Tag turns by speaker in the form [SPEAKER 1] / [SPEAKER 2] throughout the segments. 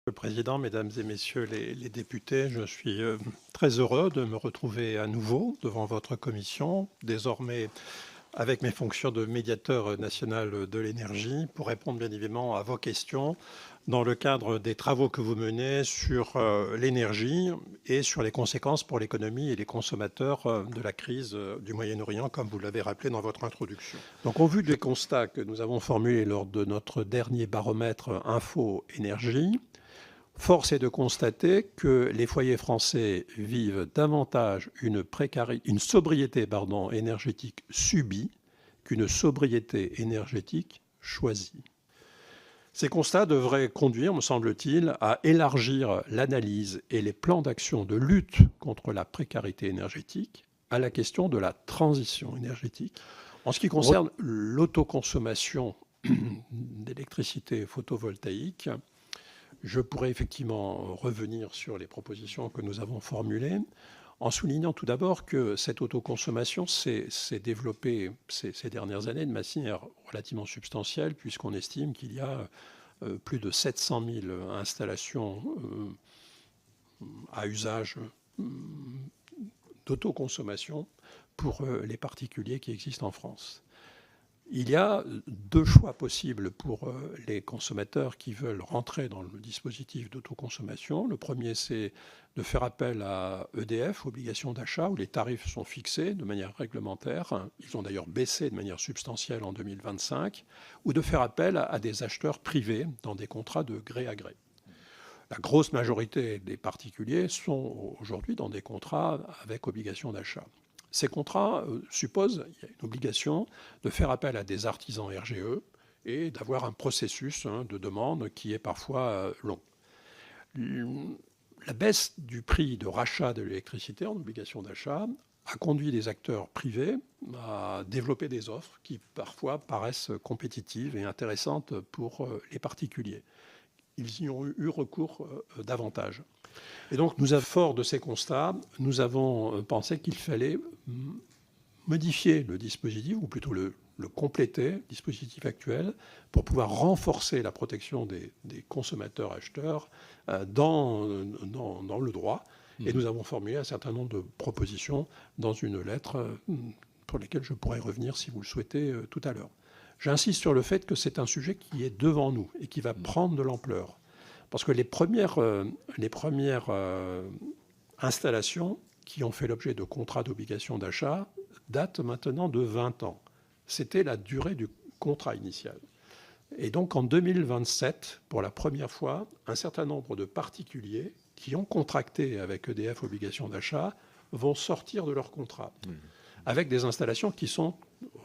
[SPEAKER 1] le Président, Mesdames et Messieurs les députés, je suis très heureux de me retrouver à nouveau devant votre commission, désormais avec mes fonctions de médiateur national de l'énergie, pour répondre bien évidemment à vos questions dans le cadre des travaux que vous menez sur l'énergie et sur les conséquences pour l'économie et les consommateurs de la crise du Moyen-Orient, comme vous l'avez rappelé dans votre introduction. Donc, au vu des constats que nous avons formulés lors de notre dernier baromètre Info-Énergie, force est de constater que les foyers français vivent davantage une sobriété énergétique subie qu'une sobriété énergétique choisie. Ces constats devraient conduire, me semble-t-il, à élargir l'analyse et les plans d'action de lutte contre la précarité énergétique à la question de la transition énergétique. En ce qui concerne l'autoconsommation d'électricité photovoltaïque, je pourrais effectivement revenir sur les propositions que nous avons formulées en soulignant tout d'abord que cette autoconsommation s'est développée ces dernières années de manière relativement substantielle, puisqu'on estime qu'il y a plus de 700 000 installations à usage d'autoconsommation pour les particuliers qui existent en France. Il y a deux choix possibles pour les consommateurs qui veulent rentrer dans le dispositif d'autoconsommation. Le premier, c'est de faire appel à EDF, obligation d'achat, où les tarifs sont fixés de manière réglementaire. Ils ont d'ailleurs baissé de manière substantielle en 2025, ou de faire appel à des acheteurs privés dans des contrats de gré à gré. La grosse majorité des particuliers sont aujourd'hui dans des contrats avec obligation d'achat. Ces contrats supposent, il y a une obligation de faire appel à des artisans RGE et d'avoir un processus de demande qui est parfois long. La baisse du prix de rachat de l'électricité en obligation d'achat a conduit des acteurs privés à développer des offres qui parfois paraissent compétitives et intéressantes pour les particuliers. Ils y ont eu recours davantage. Et donc, fort de ces constats, nous avons pensé qu'il fallait modifier le dispositif, ou plutôt le compléter, le dispositif actuel, pour pouvoir renforcer la protection des consommateurs-acheteurs dans le droit. Et nous avons formulé un certain nombre de propositions dans une lettre pour lesquelles je pourrais revenir, si vous le souhaitez, tout à l'heure. J'insiste sur le fait que c'est un sujet qui est devant nous et qui va prendre de l'ampleur. Parce que les premières installations qui ont fait l'objet de contrats d'obligation d'achat datent maintenant de 20 ans. C'était la durée du contrat initial. Et donc en 2027, pour la première fois, un certain nombre de particuliers qui ont contracté avec EDF obligation d'achat vont sortir de leur contrat, avec des installations qui sont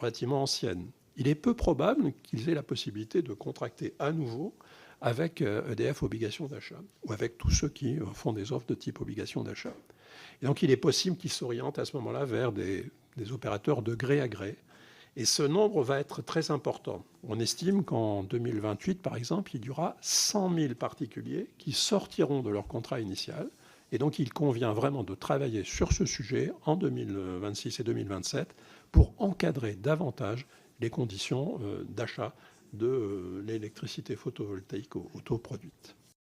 [SPEAKER 1] relativement anciennes. Il est peu probable qu'ils aient la possibilité de contracter à nouveau avec EDF obligation d'achat, ou avec tous ceux qui font des offres de type obligation d'achat. Et donc il est possible qu'ils s'orientent à ce moment-là vers des opérateurs de gré à gré. Et ce nombre va être très important. On estime qu'en 2028, par exemple, il y aura 100 000 particuliers qui sortiront de leur contrat initial. Et donc il convient vraiment de travailler sur ce sujet en 2026 et 2027 pour encadrer davantage les conditions d'achat de l'électricité photovoltaïque autoproduite.